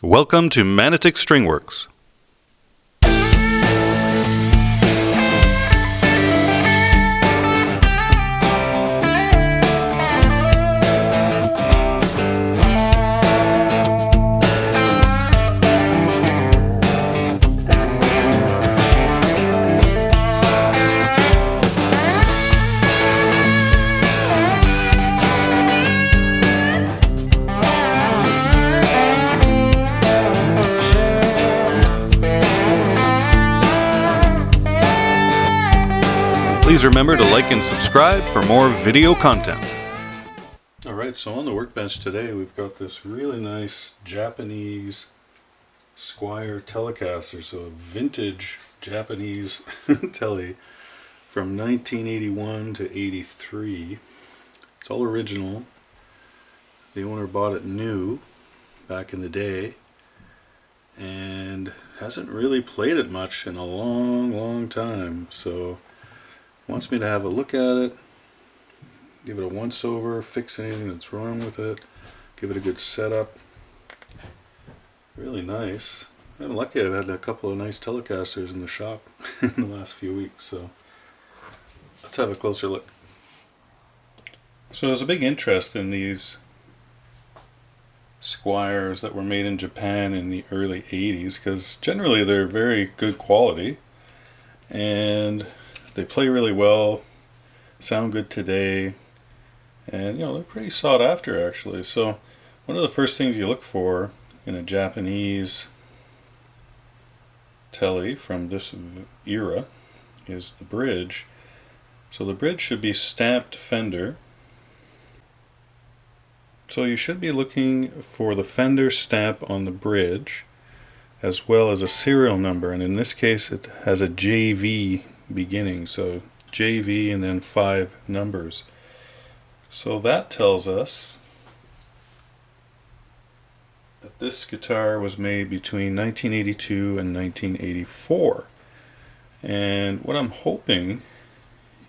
Welcome to Manotick StringWork. Please remember to like and subscribe for more video content. Alright, so on the workbench today we've got this really nice Japanese Squier Telecaster, so a vintage Japanese telly from 1981 to 83. It's all original. The owner bought it new back in the day and hasn't really played it much in a long time, so wants me to have a look at it, give it a once over, fix anything that's wrong with it, give it a good setup. Really nice. I'm lucky I've had a couple of nice Telecasters in the shop in the last few weeks, so let's have a closer look. So there's a big interest in these Squiers that were made in Japan in the early 80s because generally they're very good quality and they play really well, sound good today, and they're pretty sought after actually. So one of the first things you look for in a Japanese telly from this era is the bridge. So the bridge should be stamped Fender. So you should be looking for the Fender stamp on the bridge as well as a serial number, and in this case it has a JV beginning, so JV and then 5 numbers. So that tells us that this guitar was made between 1982 and 1984. And what I'm hoping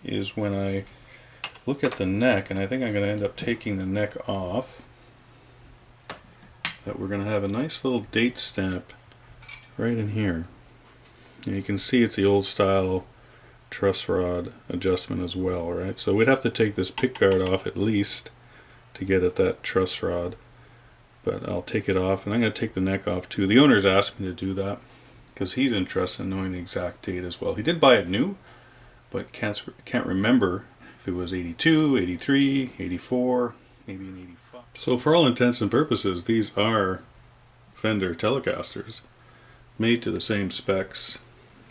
is when I look at the neck, and I think I'm going to end up taking the neck off, that we're going to have a nice little date stamp right in here. And you can see it's the old style truss rod adjustment as well, right? So we'd have to take this pick guard off at least to get at that truss rod, but I'll take it off, and I'm going to take the neck off too. The owner's asked me to do that because he's interested in knowing the exact date as well. He did buy it new, but can't remember if it was 82, 83, 84, maybe an 85. So for all intents and purposes, these are Fender Telecasters made to the same specs,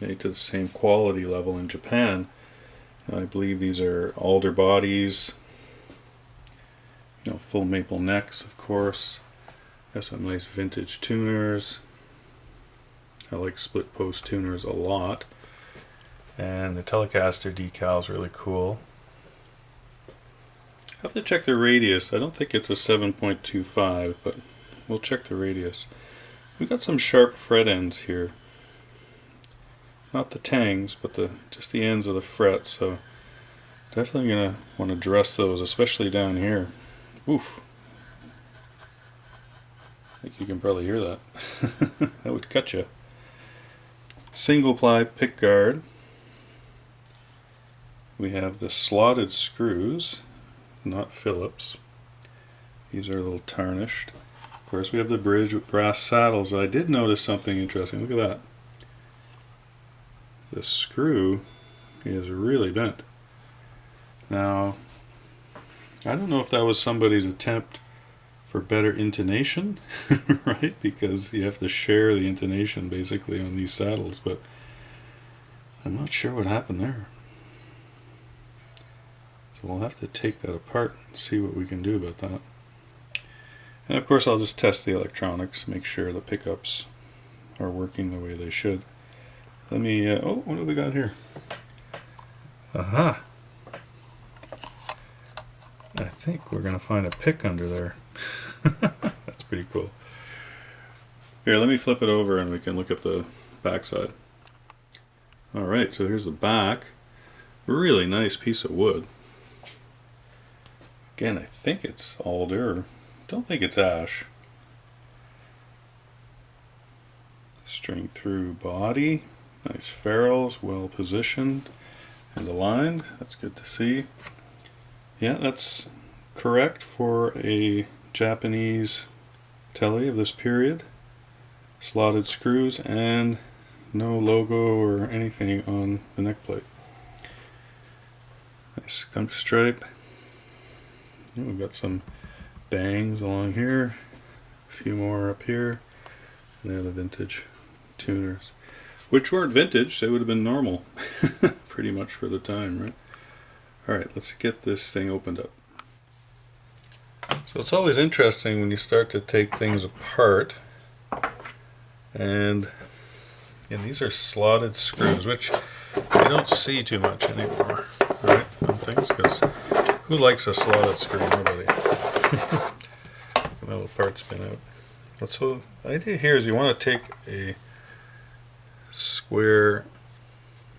made to the same quality level in Japan. I believe these are alder bodies, full maple necks, of course. Have some nice vintage tuners. I like split post tuners a lot. And the Telecaster decal is really cool. I have to check the radius. I don't think it's a 7.25, but we'll check the radius. We've got some sharp fret ends here. Not the tangs, but just the ends of the frets, so definitely going to want to dress those, especially down here. Oof. I think you can probably hear that. That would cut you. Single ply pick guard. We have the slotted screws, not Phillips. These are a little tarnished. Of course, we have the bridge with brass saddles. I did notice something interesting. Look at that. The screw is really bent. Now, I don't know if that was somebody's attempt for better intonation, right? Because you have to share the intonation basically on these saddles, but I'm not sure what happened there. So we'll have to take that apart and see what we can do about that. And of course I'll just test the electronics, make sure the pickups are working the way they should. Let me, oh, what do we got here? Aha! I think we're going to find a pick under there. That's pretty cool. Here, let me flip it over and we can look at the back side. Alright, so here's the back. Really nice piece of wood. Again, I think it's alder. Don't think it's ash. String through body, nice ferrules, well positioned and aligned. That's good to see. Yeah, that's correct for a Japanese tele of this period. Slotted screws and no logo or anything on the neck plate. Nice skunk stripe. We've got some bangs along here, a few more up here, and they're the vintage tuners, which weren't vintage, they would have been normal pretty much for the time, right? Alright, let's get this thing opened up. So it's always interesting when you start to take things apart, and these are slotted screws, which you don't see too much anymore, right, on things, because who likes a slotted screw? Nobody. My little part spin out. So the idea here is you want to take a square,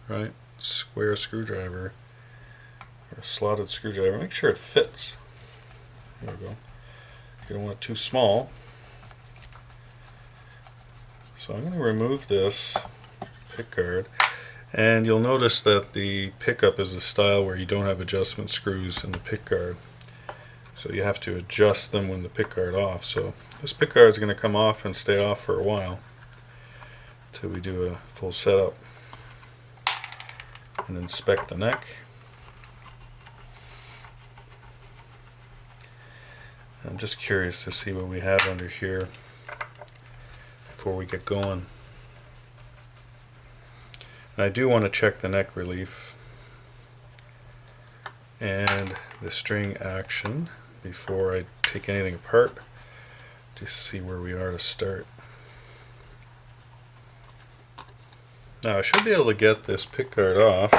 right, square screwdriver, or a slotted screwdriver. Make sure it fits. There we go. You don't want it too small. So I'm going to remove this pick guard, and you'll notice that the pickup is a style where you don't have adjustment screws in the pick guard. So you have to adjust them when the pick guard off. So this pick guard is going to come off and stay off for a while until we do a full setup and inspect the neck. I'm just curious to see what we have under here before we get going. And I do want to check the neck relief and the string action before I take anything apart, to see where we are to start. Now I should be able to get this pick guard off.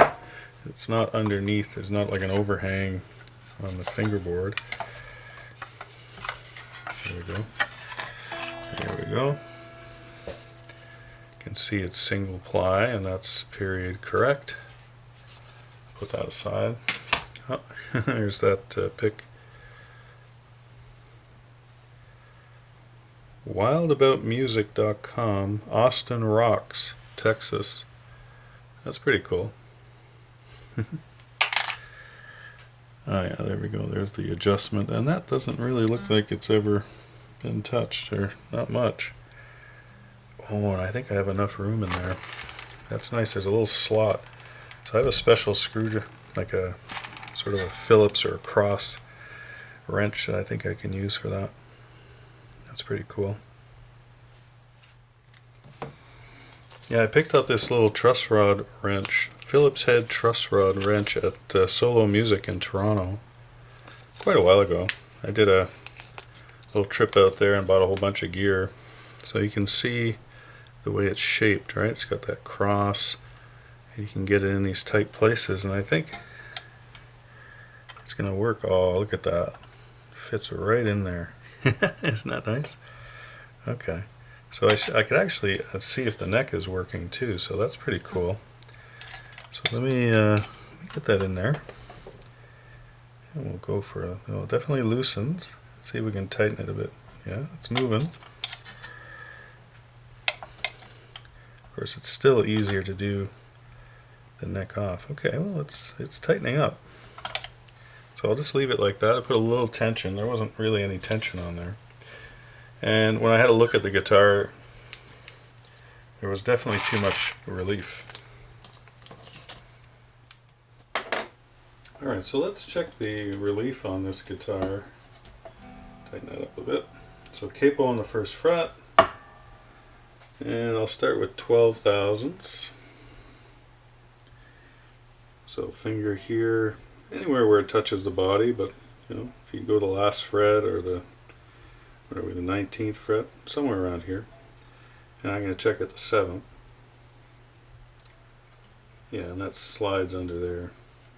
It's not underneath, there's not like an overhang on the fingerboard. There we go. There we go. You can see it's single ply, and that's period correct. Put that aside. Oh, there's that pick. Wildaboutmusic.com, Austin Rocks, Texas. That's pretty cool. Oh yeah, there we go. There's the adjustment, and that doesn't really look like it's ever been touched, or not much. Oh, and I think I have enough room in there. That's nice. There's a little slot. So I have a special screw, like a sort of a Phillips or a cross wrench that I think I can use for that. That's pretty cool. Yeah, I picked up this little truss rod wrench, Phillips head truss rod wrench at Solo Music in Toronto quite a while ago. I did a little trip out there and bought a whole bunch of gear. So you can see the way it's shaped, right? It's got that cross, and you can get it in these tight places, and I think it's going to work. Oh, look at that. Fits right in there. Isn't that nice? Okay. So I could actually see if the neck is working too, so that's pretty cool. So let me get that in there. And we'll go for a, well, it definitely loosens. Let's see if we can tighten it a bit. Yeah, it's moving. Of course, it's still easier to do the neck off. Okay, well, it's tightening up. So I'll just leave it like that. I put a little tension. There wasn't really any tension on there. And when I had a look at the guitar, there was definitely too much relief. Alright, so let's check the relief on this guitar. Tighten that up a bit. So capo on the first fret, and I'll start with 12 thousandths. So finger here, anywhere where it touches the body, but you know, if you go to the last fret or the, what are we, the 19th fret, somewhere around here. And I'm going to check at the 7th. Yeah, and that slides under there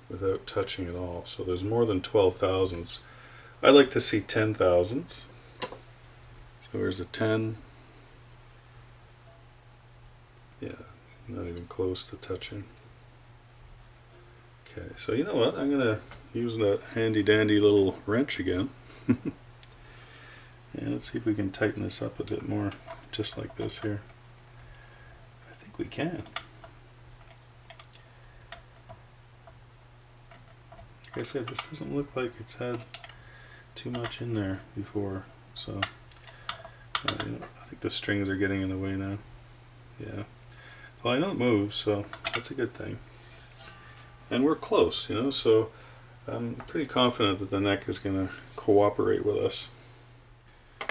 without touching at all. So there's more than 12 thousandths. I like to see 10 thousandths. So here's a 10. Yeah, not even close to touching. Okay, so you know what? I'm going to use that handy dandy little wrench again. And let's see if we can tighten this up a bit more, just like this here. think we can. Like I said, this doesn't look like it's had too much in there before, so I think the strings are getting in the way now. Yeah. Well, I know it moves, so that's a good thing. And we're close, you know, so I'm pretty confident that the neck is going to cooperate with us.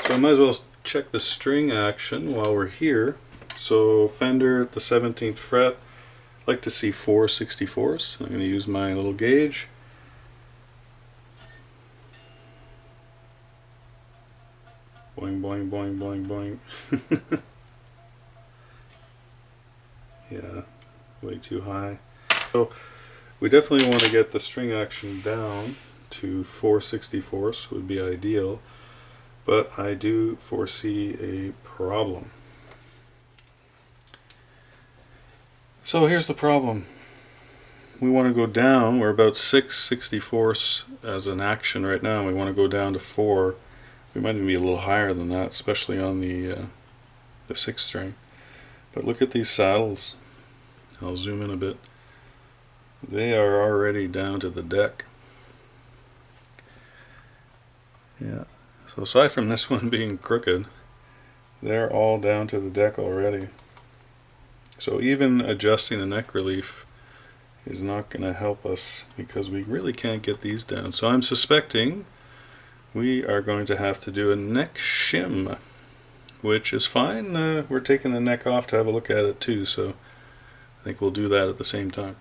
So I might as well check the string action while we're here. So Fender at the 17th fret, I like to see 4 64ths. I'm going to use my little gauge. Boing, boing, boing, boing, boing. Yeah, way too high. So we definitely want to get the string action down to 4 64ths would be ideal, but I do foresee a problem. So here's the problem. We want to go down. We're about 6 64ths as an action right now. We want to go down to 4. We might even be a little higher than that, especially on the 6th string. But look at these saddles. I'll zoom in a bit. They are already down to the deck. Yeah. So aside from this one being crooked, they're all down to the deck already. So even adjusting the neck relief is not going to help us because we really can't get these down. So I'm suspecting we are going to have to do a neck shim, which is fine. We're taking the neck off to have a look at it too, so I think we'll do that at the same time.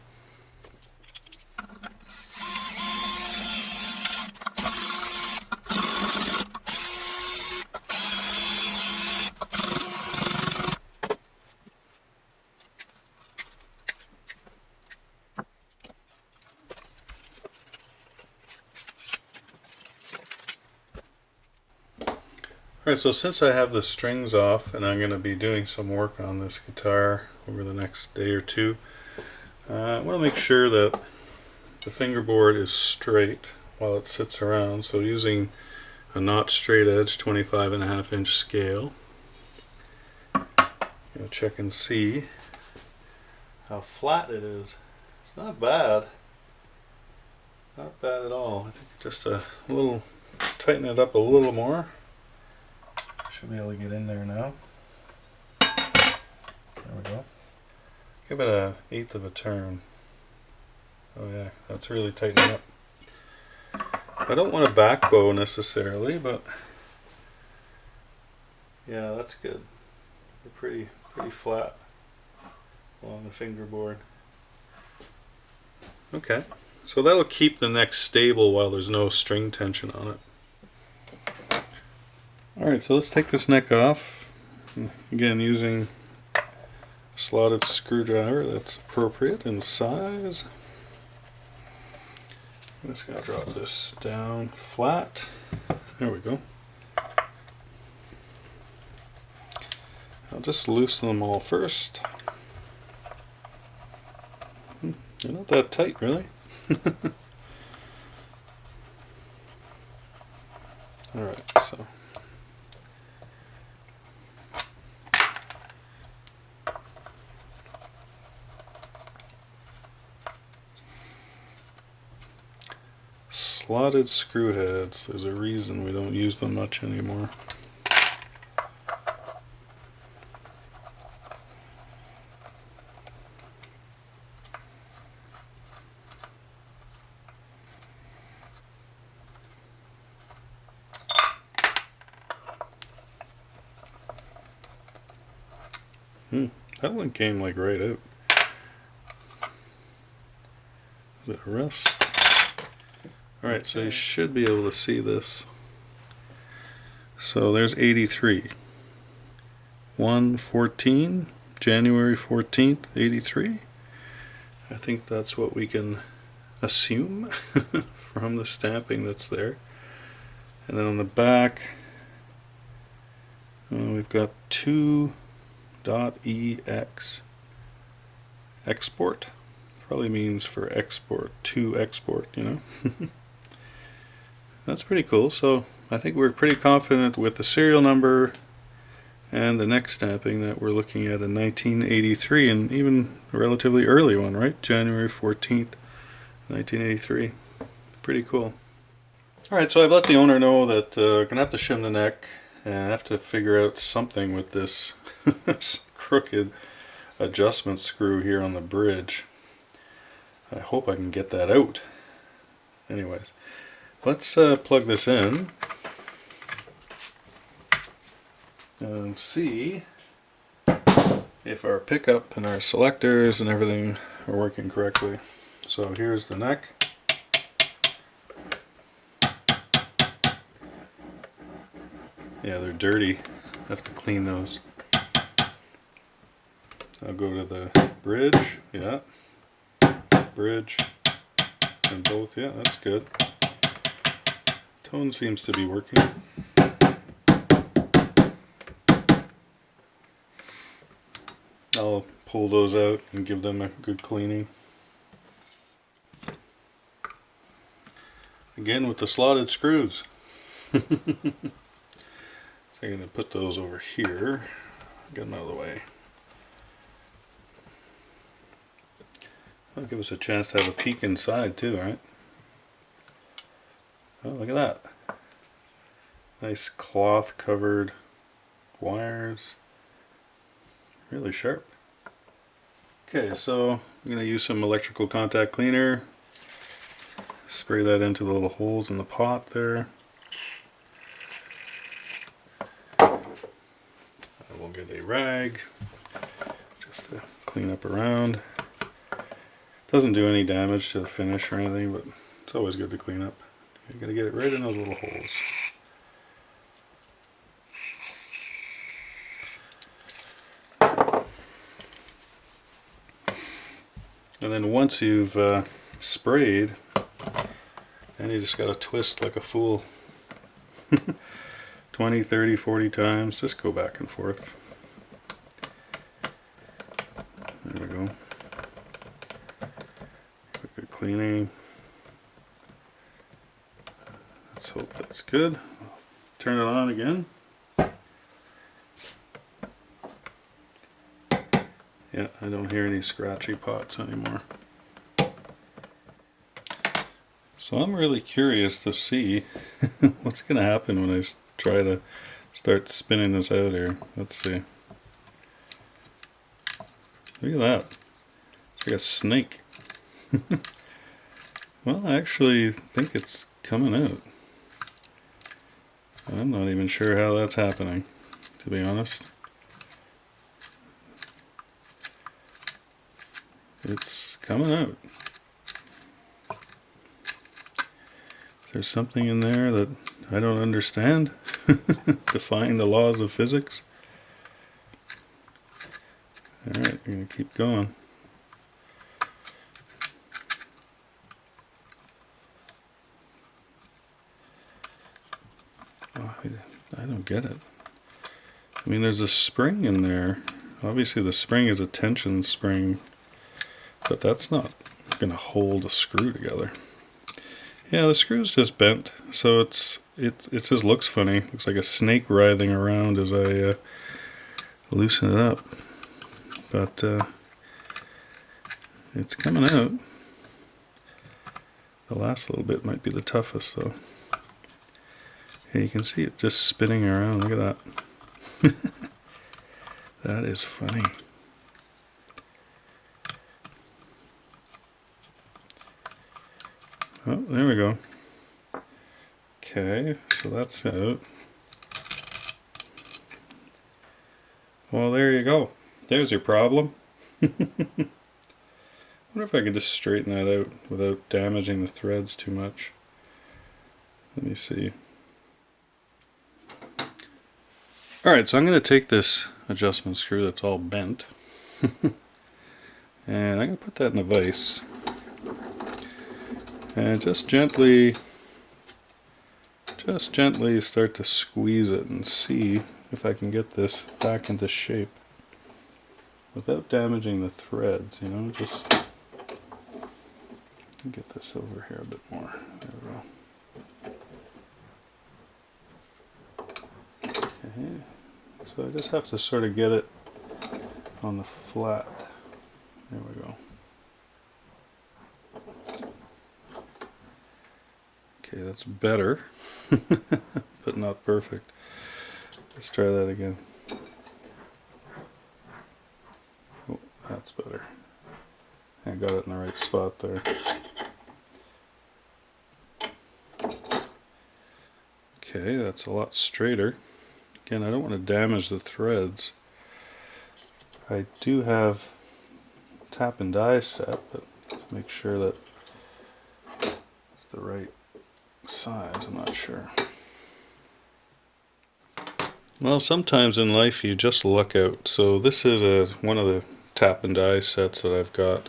Alright, so since I have the strings off and I'm going to be doing some work on this guitar over the next day or two, I want to make sure that the fingerboard is straight while it sits around. So using a not straight edge 25.5-inch scale, check and see how flat it is. It's not bad. Not bad at all. I think just a little, tighten it up a little more. Should be able to get in there now. There we go. Give it an 1/8 of a turn. Oh yeah, that's really tightening up. I don't want a back bow necessarily, but yeah, that's good. They're pretty flat along the fingerboard. Okay, so that'll keep the neck stable while there's no string tension on it. Alright, so let's take this neck off. Again, using a slotted screwdriver that's appropriate in size. I'm just going to drop this down flat. There we go. I'll just loosen them all first. They're not that tight, really. Alright, so slotted screw heads. There's a reason we don't use them much anymore. That one came like right out. A bit of rust. Alright, so you should be able to see this. So there's 83. 1/14, January 14th, 83. I think that's what we can assume from the stamping that's there. And then on the back, we've got 2.ex. Export. Probably means for export, to export, you know. That's pretty cool. So I think we're pretty confident with the serial number And the neck stamping that we're looking at in 1983, and even a relatively early one, right? January 14th, 1983. Pretty cool. Alright, so I've let the owner know that I'm going to have to shim the neck, and I have to figure out something with this, this crooked adjustment screw here on the bridge. I hope I can get that out. Anyways, let's plug this in and see if our pickup and our selectors and everything are working correctly. So here's the neck. Yeah, they're dirty. I have to clean those. I'll go to the bridge. Yeah. Bridge. And both. Yeah, that's good. Tone seems to be working. I'll pull those out and give them a good cleaning. Again with the slotted screws. So I'm going to put those over here, get them out of the way. That'll give us a chance to have a peek inside too, right? Oh, look at that. Nice cloth covered wires. Really sharp. Okay, so I'm going to use some electrical contact cleaner. Spray that into the little holes in the pot there. We'll get a rag just to clean up around. Doesn't do any damage to the finish or anything, but it's always good to clean up. You gotta get it right in those little holes. And then once you've sprayed, then you just gotta twist like a fool. 20, 30, 40 times, just go back and forth. There we go. Good cleaning. Let's hope that's good. Turn it on again. Yeah, I don't hear any scratchy pots anymore. So I'm really curious to see what's going to happen when I try to start spinning this out here. Let's see. Look at that. It's like a snake. Well, I actually think it's coming out. I'm not even sure how that's happening, to be honest. It's coming out. There's something in there that I don't understand. Defying the laws of physics. Alright, we're going to keep going. Oh, I don't get it. I mean, there's a spring in there. Obviously the spring is a tension spring, but that's not going to hold a screw together. Yeah, the screw's just bent, so it just looks funny. Looks like a snake writhing around as I loosen it up. But it's coming out. The last little bit might be the toughest, though. Yeah, you can see it just spinning around. Look at that. That is funny. Oh, there we go. Okay, so that's out. Well, there you go. There's your problem. I wonder if I could just straighten that out without damaging the threads too much. Let me see. Alright, so I'm going to take this adjustment screw that's all bent and I'm going to put that in a vise and just gently start to squeeze it and see if I can get this back into shape without damaging the threads, you know, just get this over here a bit more. There we go. Okay, So I just have to sort of get it on the flat. There we go. Okay, that's better, but not perfect. Let's try that again. Oh, that's better. I got it in the right spot there. Okay, that's a lot straighter. Again, I don't want to damage the threads. I do have tap and die set, but to make sure that it's the right size, I'm not sure. Well, sometimes in life you just luck out. So this is one of the tap and die sets that I've got,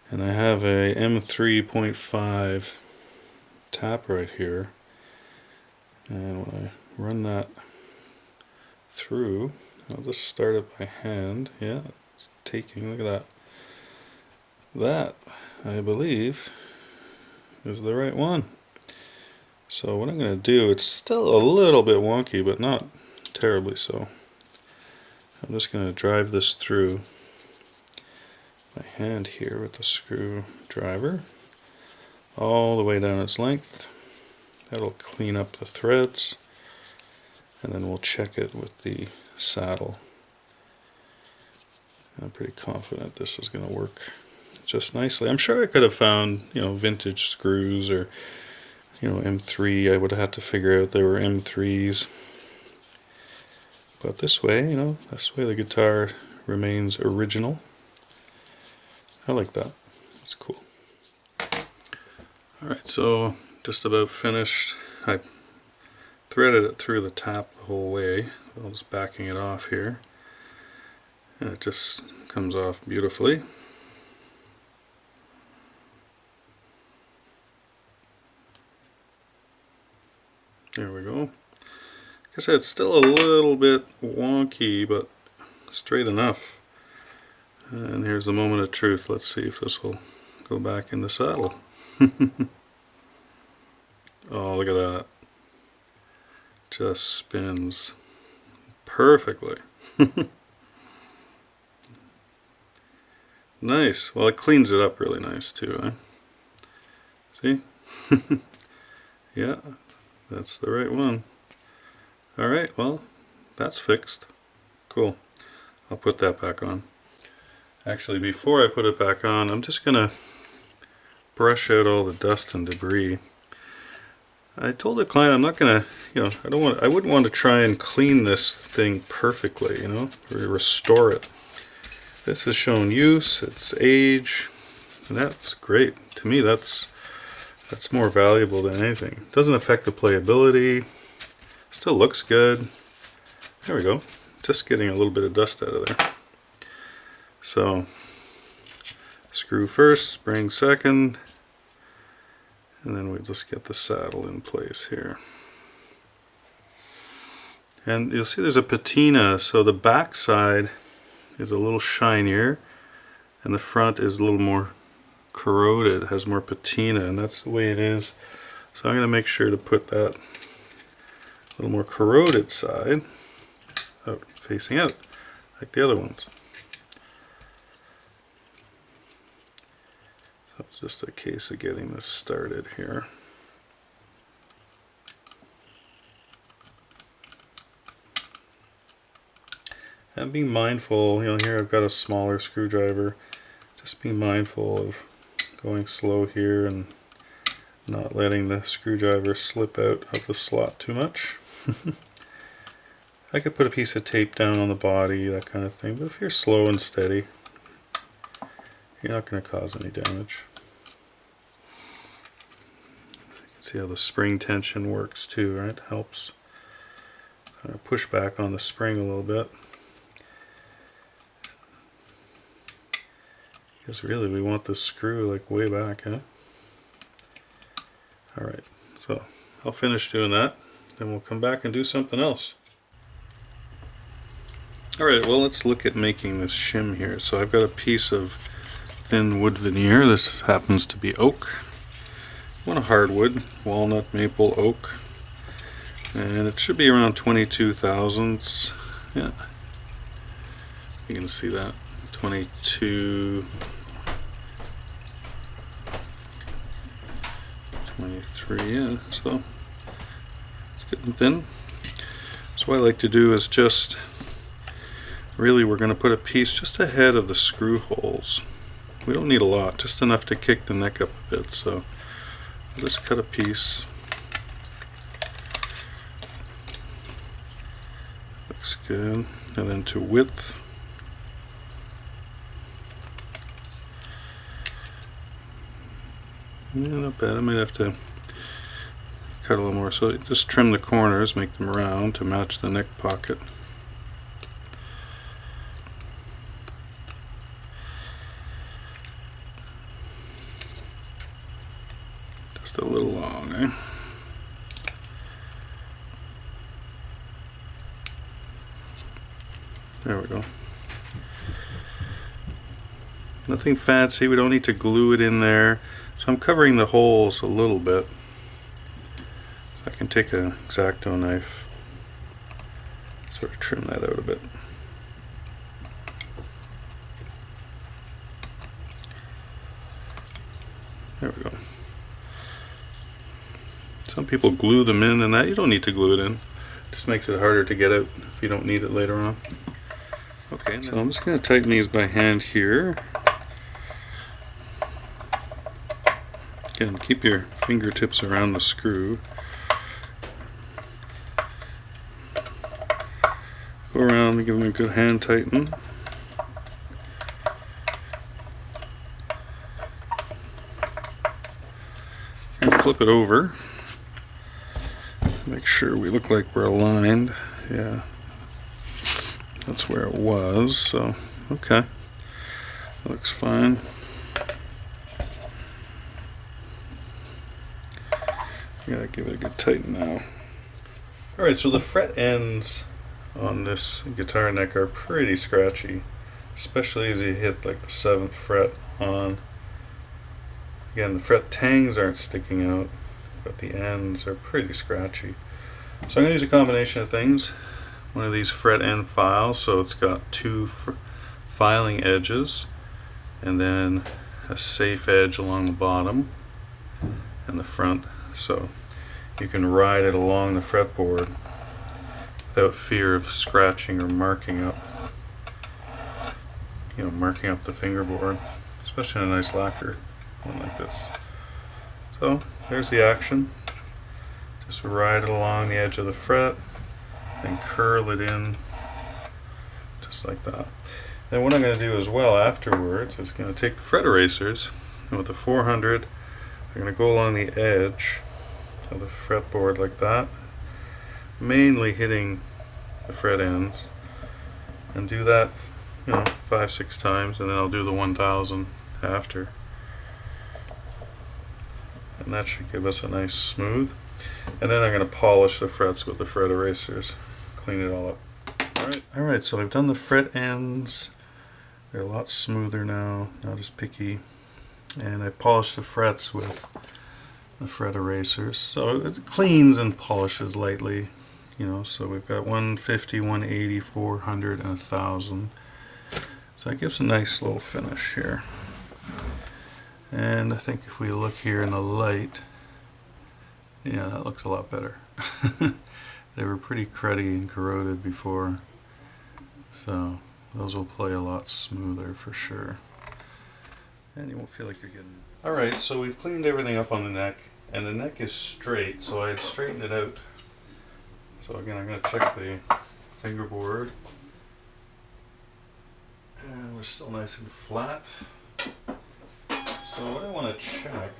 and I have a M3.5 tap right here, and when I run that through, I'll just start it by hand. Yeah, it's taking, look at that. That, I believe, is the right one. So what I'm going to do, it's still a little bit wonky, but not terribly so. I'm just going to drive this through my hand here with the screwdriver all the way down its length. That'll clean up the threads, and then we'll check it with the saddle. I'm pretty confident this is going to work just nicely. I'm sure I could have found, vintage screws, or M3. I would have had to figure out they were M3s. But this way, this way the guitar remains original. I like that. It's cool. Alright, so just about finished. I threaded it through the tap the whole way. I'm just backing it off here. And it just comes off beautifully. There we go. Like I said, it's still a little bit wonky, but straight enough. And here's the moment of truth. Let's see if this will go back in the saddle. Oh, look at that. Just spins perfectly. Nice. Well, it cleans it up really nice too, eh? See? Yeah, that's the right one. Alright, well, that's fixed. Cool. I'll put that back on. Actually, before I put it back on, I'm just going to brush out all the dust and debris. I told the client I'm not going to, I wouldn't want to try and clean this thing perfectly, or restore it. This has shown use, its age, and that's great. To me, that's more valuable than anything. It doesn't affect the playability. Still looks good. There we go. Just getting a little bit of dust out of there. So, screw first, spring second, and then we just get the saddle in place here. And you'll see there's a patina, so the back side is a little shinier, and the front is a little more corroded, has more patina, and that's the way it is. So I'm going to make sure to put that little more corroded side out, facing out, like the other ones. So it's just a case of getting this started here. And being mindful, here I've got a smaller screwdriver, just being mindful of going slow here and not letting the screwdriver slip out of the slot too much. I could put a piece of tape down on the body, that kind of thing, but if you're slow and steady, you're not going to cause any damage. You can see how the spring tension works too, right? Helps kind of push back on the spring a little bit. Because really we want the screw like way back, huh? Alright, so I'll finish doing that, then we'll come back and do something else. Alright, well, let's look at making this shim here. So I've got a piece of thin wood veneer. This happens to be oak. I want a hardwood, walnut, maple, oak. And it should be around 22 thousandths. Yeah, you can see that. 22, 23, yeah, so it's getting thin. So what I like to do is just, really we're going to put a piece just ahead of the screw holes. We don't need a lot, just enough to kick the neck up a bit. So I'll just cut a piece. Looks good. And then to width. Yeah, not bad. I might have to cut a little more. So just trim the corners, make them round to match the neck pocket. Just a little long, eh? There we go. Nothing fancy, we don't need to glue it in there. So I'm covering the holes a little bit. I can take an X-Acto knife, sort of trim that out a bit. There we go. Some people glue them in, and that you don't need to glue it in. It just makes it harder to get out if you don't need it later on. Okay, so I'm just going to tighten these by hand here. Again, keep your fingertips around the screw. Go around and give them a good hand tighten. And flip it over. Make sure we look like we're aligned. Yeah. That's where it was, so okay. Looks fine. Gotta give it a good tighten now. Alright, so the fret ends on this guitar neck are pretty scratchy, especially as you hit like the 7th fret on. Again, the fret tangs aren't sticking out, but the ends are pretty scratchy. So I'm going to use a combination of things. One of these fret end files, so it's got 2 filing edges and then a safe edge along the bottom and the front, so you can ride it along the fretboard without fear of scratching or marking up, marking up the fingerboard, especially in a nice lacquer one like this. So there's the action. Just ride it along the edge of the fret and curl it in just like that. Then what I'm going to do as well afterwards is going to take the fret erasers, and with the 400 I'm going to go along the edge of the fretboard like that, mainly hitting the fret ends, and do that 5-6 times, and then I'll do the 1000 after, and that should give us a nice smooth. And then I'm going to polish the frets with the fret erasers, clean it all up. Alright, so I've done the fret ends. They're a lot smoother now, not as picky. And I've polished the frets with the fret erasers. So it cleans and polishes lightly, so we've got 150, 180, 400, and 1000. So that gives a nice little finish here. And I think if we look here in the light, yeah, that looks a lot better. They were pretty cruddy and corroded before, so those will play a lot smoother for sure. And you won't feel like you're getting... Alright, so we've cleaned everything up on the neck, and the neck is straight, so I straightened it out. So again, I'm going to check the fingerboard. And we're still nice and flat. So what I want to check...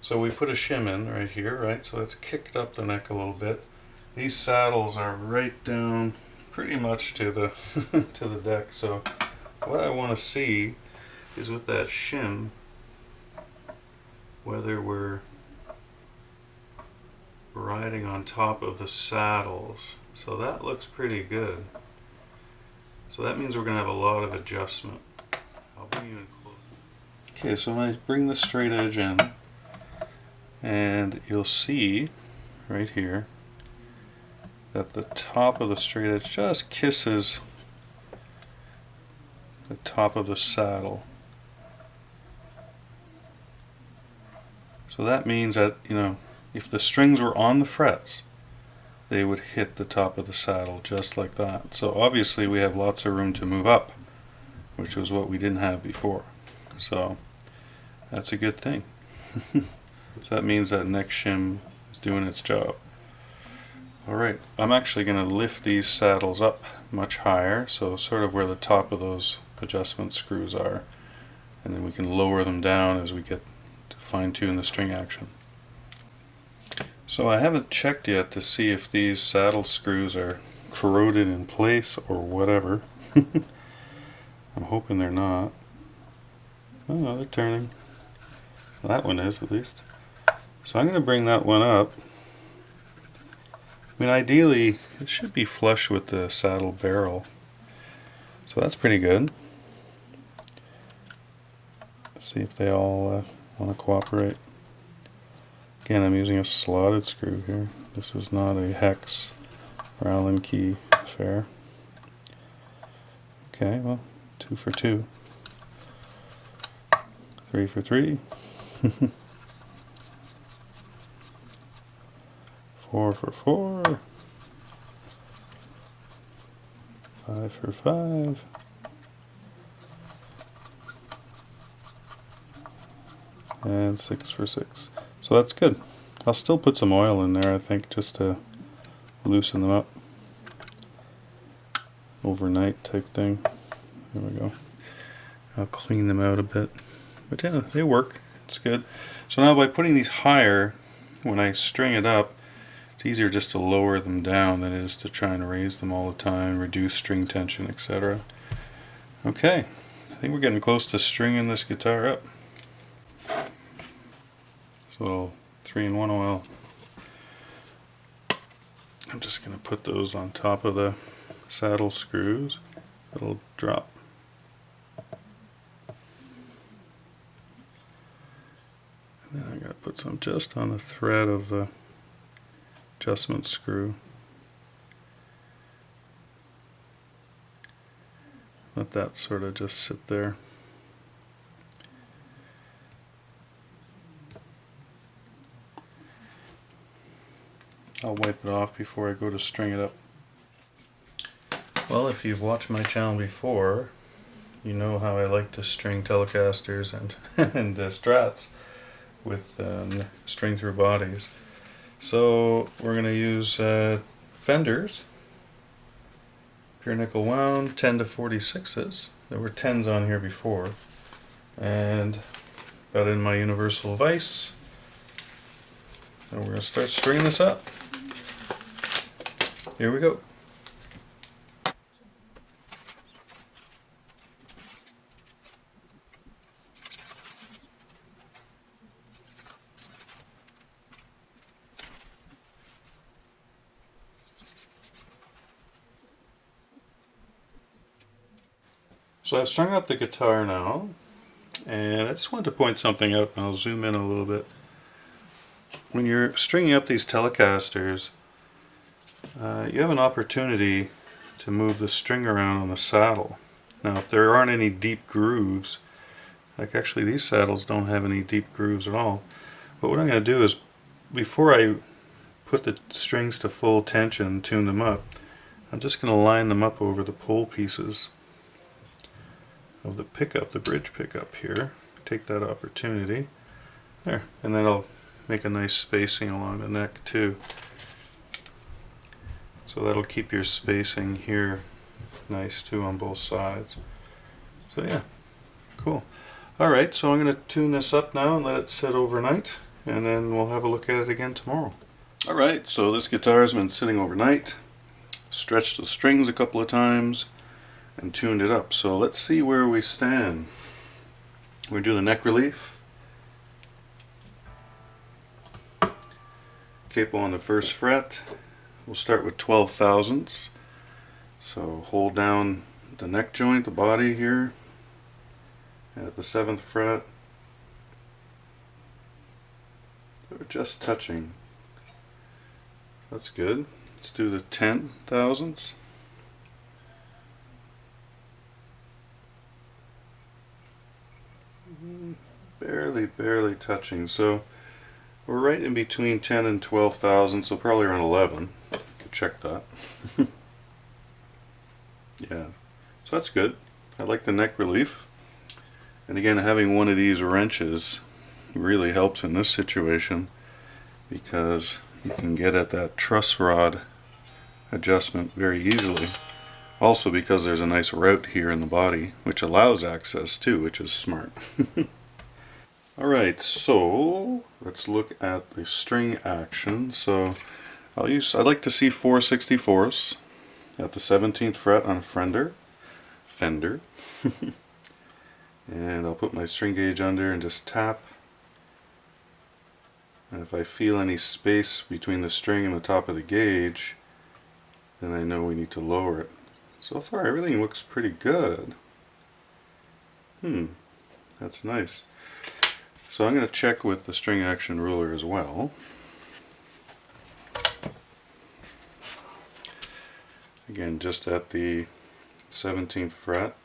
So we put a shim in right here, right? So that's kicked up the neck a little bit. These saddles are right down pretty much to the to the deck. So what I want to see is with that shim whether we're riding on top of the saddles. So that looks pretty good. So that means we're going to have a lot of adjustment. I'll bring you in close. Okay, so when I bring the straight edge in, and you'll see right here that the top of the straight edge just kisses the top of the saddle. So that means that, you know, if the strings were on the frets, they would hit the top of the saddle just like that. So obviously we have lots of room to move up, which was what we didn't have before. So that's a good thing. So that means that neck shim is doing its job. Alright, I'm actually going to lift these saddles up much higher, so sort of where the top of those adjustment screws are, and then we can lower them down as we get to fine tune the string action. So I haven't checked yet to see if these saddle screws are corroded in place or whatever. I'm hoping they're not. Oh no, they're turning. Well, that one is, at least. So I'm going to bring that one up. I mean, ideally it should be flush with the saddle barrel, so that's pretty good. Let's see if they all want to cooperate. Again, I'm using a slotted screw here. This is not a hex or Allen key affair. Okay, well, 2 for 2. 3 for 3. 4 for 4. 5 for 5. And 6 for 6. So that's good. I'll still put some oil in there, I think, just to loosen them up. Overnight type thing. There we go. I'll clean them out a bit. But yeah, they work. It's good. So now by putting these higher, when I string it up, it's easier just to lower them down than it is to try and raise them all the time, reduce string tension, etc. Okay, I think we're getting close to stringing this guitar up. So 3-in-1 oil. I'm just going to put those on top of the saddle screws. It'll drop. And then I got to put some just on the thread of the adjustment screw. Let that sort of just sit there. I'll wipe it off before I go to string it up. Well, if you've watched my channel before, you know how I like to string Telecasters and, and Strats with string through bodies. So we're going to use Fenders, pure nickel wound, 10 to 46s. There were 10s on here before. And got in my universal vise. And we're going to start stringing this up. Here we go. So I've strung up the guitar now, and I just wanted to point something out, and I'll zoom in a little bit. When you're stringing up these Telecasters, you have an opportunity to move the string around on the saddle. Now if there aren't any deep grooves, like actually these saddles don't have any deep grooves at all, but what I'm going to do is, before I put the strings to full tension, tune them up, I'm just going to line them up over the pole pieces of the pickup, the bridge pickup here. Take that opportunity. There, and then I'll make a nice spacing along the neck too. So that'll keep your spacing here nice too on both sides. So yeah, cool. Alright, so I'm going to tune this up now and let it sit overnight, and then we'll have a look at it again tomorrow. Alright, so this guitar has been sitting overnight, stretched the strings a couple of times, and tuned it up. So let's see where we stand. We're going to do the neck relief. Capo on the first fret. We'll start with 12 thousandths. So hold down the neck joint, the body here, and at the 7th fret. They're just touching. That's good. Let's do the 10,000ths. Barely touching. So we're right in between 10 and 12,000, so probably around 11. Could check that. Yeah, so that's good. I like the neck relief. And again, having one of these wrenches really helps in this situation because you can get at that truss rod adjustment very easily. Also because there's a nice route here in the body which allows access too, which is smart. Alright, so let's look at the string action. So I like to see 4/64ths at the 17th fret on a fender. And I'll put my string gauge under and just tap. And if I feel any space between the string and the top of the gauge, then I know we need to lower it. So far everything looks pretty good. That's nice. So I'm going to check with the string action ruler as well. Again, just at the 17th fret.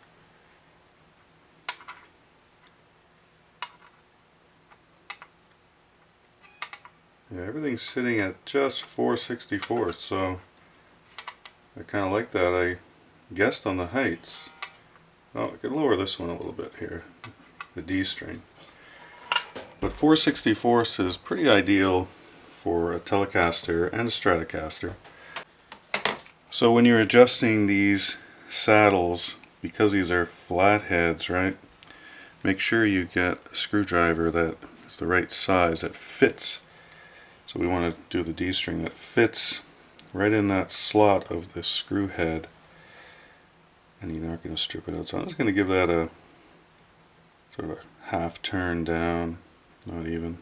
Yeah, everything's sitting at just 4/64ths, so I kind of like that. I guessed on the heights. Oh, I could lower this one a little bit here, the D string. But 4/64ths is pretty ideal for a Telecaster and a Stratocaster. So when you're adjusting these saddles, because these are flat heads, right, make sure you get a screwdriver that is the right size, that fits. So we want to do the D string that fits right in that slot of the screw head, and you're not going to strip it out. So I'm just going to give that a sort of a half turn down, not even.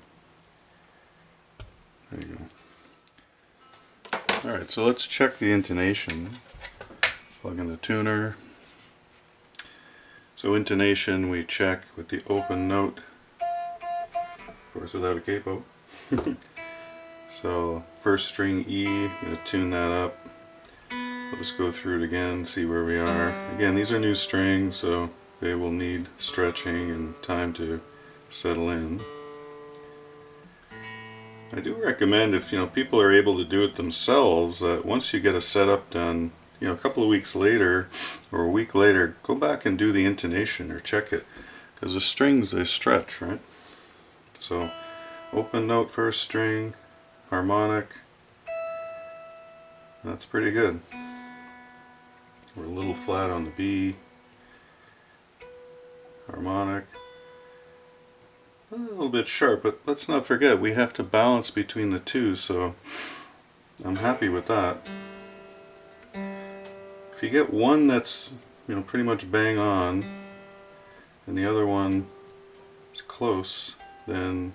There you go. Alright, so let's check the intonation. Plug in the tuner. So intonation we check with the open note, of course without a capo. So first string E, I'm going to tune that up. I'll just go through it again, see where we are. Again, these are new strings, so they will need stretching and time to settle in. I do recommend, if people are able to do it themselves, that once you get a setup done, a couple of weeks later or a week later, go back and do the intonation or check it, because the strings, they stretch, right? So open note first string, harmonic, that's pretty good. We're a little flat on the B, harmonic, a little bit sharp, but let's not forget we have to balance between the two, so I'm happy with that. If you get one that's pretty much bang on and the other one is close, then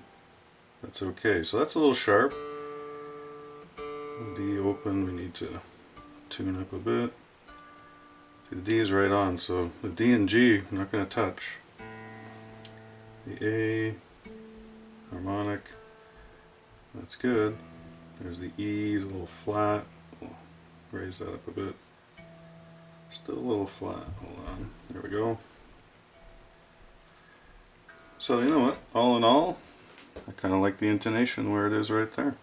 that's okay. So that's a little sharp. D open, we need to tune up a bit. See, the D is right on, so the D and G I'm not going to touch. The A, harmonic, that's good. There's the E, a little flat. We'll raise that up a bit. Still a little flat. Hold on. There we go. So you know what? All in all, I kind of like the intonation where it is right there.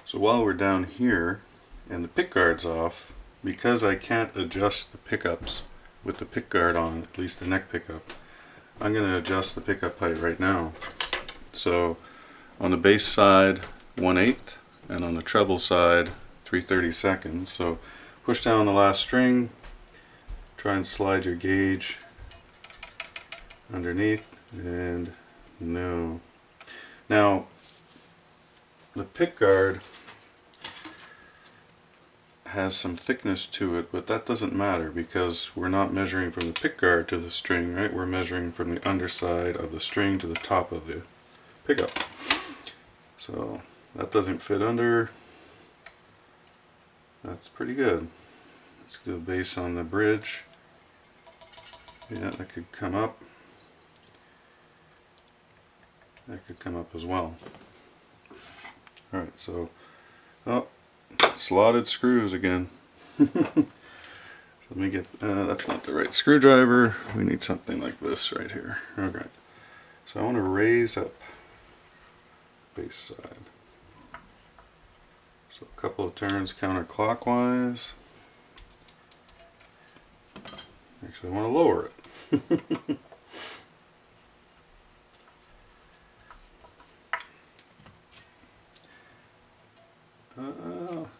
So while we're down here and the pickguard's off, because I can't adjust the pickups with the pickguard on, at least the neck pickup, I'm going to adjust the pickup height right now. So on the bass side 1/8 and on the treble side 3/32. So push down the last string, try and slide your gauge underneath, and no. Now the pickguard has some thickness to it, but that doesn't matter because we're not measuring from the pickguard to the string, right? We're measuring from the underside of the string to the top of the pickup. So that doesn't fit under. That's pretty good. Let's do the bass on the bridge. Yeah, that could come up. That could come up as well. Alright, so slotted screws again. Let me get, that's not the right screwdriver. We need something like this right here. Okay. So I want to raise up base side. So a couple of turns counterclockwise. Actually, I want to lower it.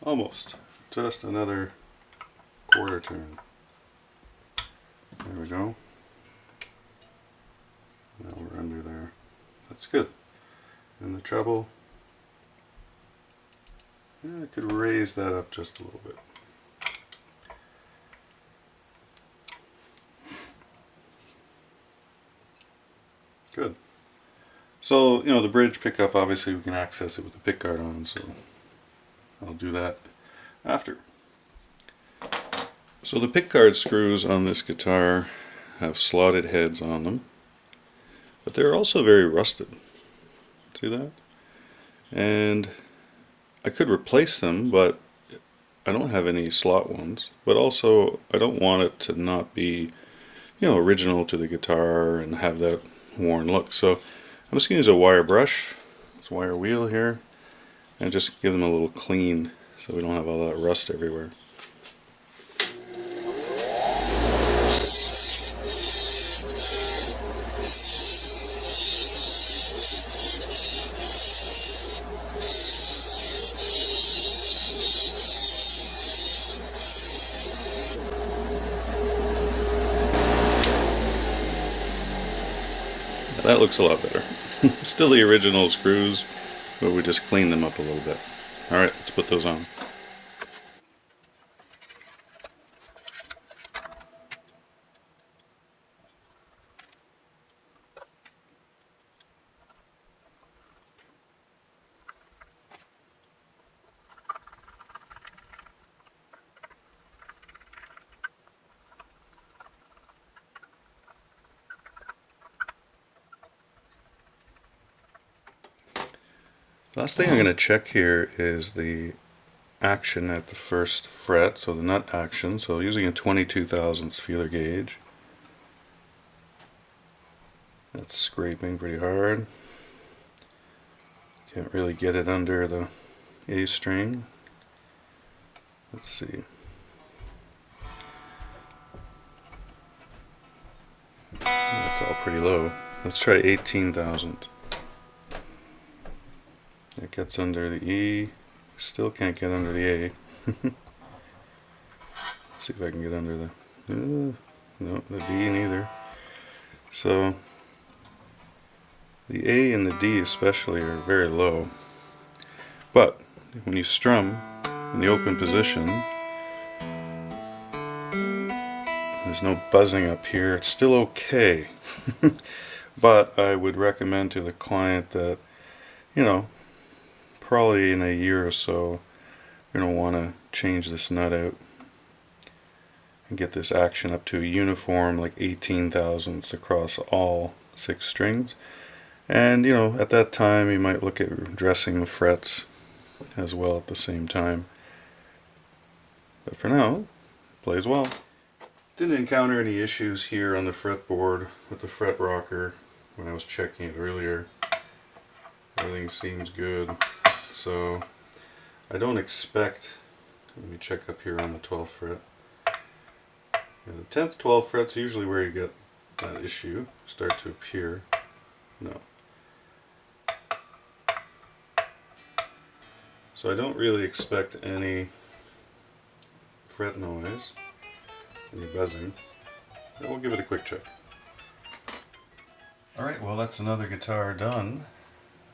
Almost. Just another quarter turn. There we go. Now we're under there. That's good. And the treble, I could raise that up just a little bit. Good. So, you know, the bridge pickup, obviously we can access it with the pickguard on, so I'll do that after. So the pickguard screws on this guitar have slotted heads on them, but they're also very rusted. See that? And I could replace them, but I don't have any slot ones. But also, I don't want it to not be, you know, original to the guitar and have that worn look. So I'm just going to use a wire brush, this wire wheel here, and just give them a little clean so we don't have all that rust everywhere. That looks a lot better. Still the original screws, but we just cleaned them up a little bit. Alright, let's put those on. Last thing I'm going to check here is the action at the first fret, so the nut action. So using a 22 thousandths feeler gauge. That's scraping pretty hard. Can't really get it under the A string. Let's see. That's all pretty low. Let's try 18 thousandths. It gets under the E. Still can't get under the A. Let's see if I can get under the no, the D neither. So the A and the D especially are very low. But when you strum in the open position, there's no buzzing up here. It's still okay. But I would recommend to the client that, you know, probably in a year or so, you're going to want to change this nut out and get this action up to a uniform like 18 thousandths across all 6 strings. And, you know, at that time you might look at dressing the frets as well at the same time. But for now, it plays well. Didn't encounter any issues here on the fretboard with the fret rocker when I was checking it earlier. Everything seems good. So I don't expect, let me check up here on the 12th fret. Yeah, the 10th, 12th fret's usually where you get that issue start to appear. No. So I don't really expect any fret noise, any buzzing. But we'll give it a quick check. Alright, well that's another guitar done.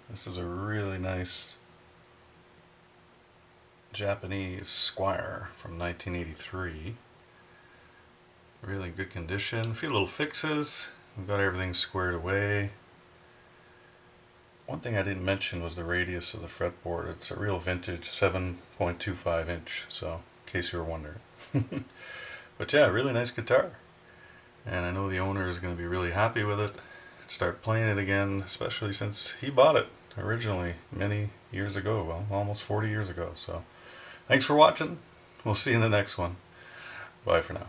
This is a really nice Japanese Squier from 1983. Really good condition. A few little fixes. We've got everything squared away. One thing I didn't mention was the radius of the fretboard. It's a real vintage 7.25 inch, so in case you were wondering. But yeah, really nice guitar. And I know the owner is going to be really happy with it. Start playing it again, especially since he bought it originally many years ago, well, almost 40 years ago. So Thanks for watching. We'll see you in the next one. Bye for now.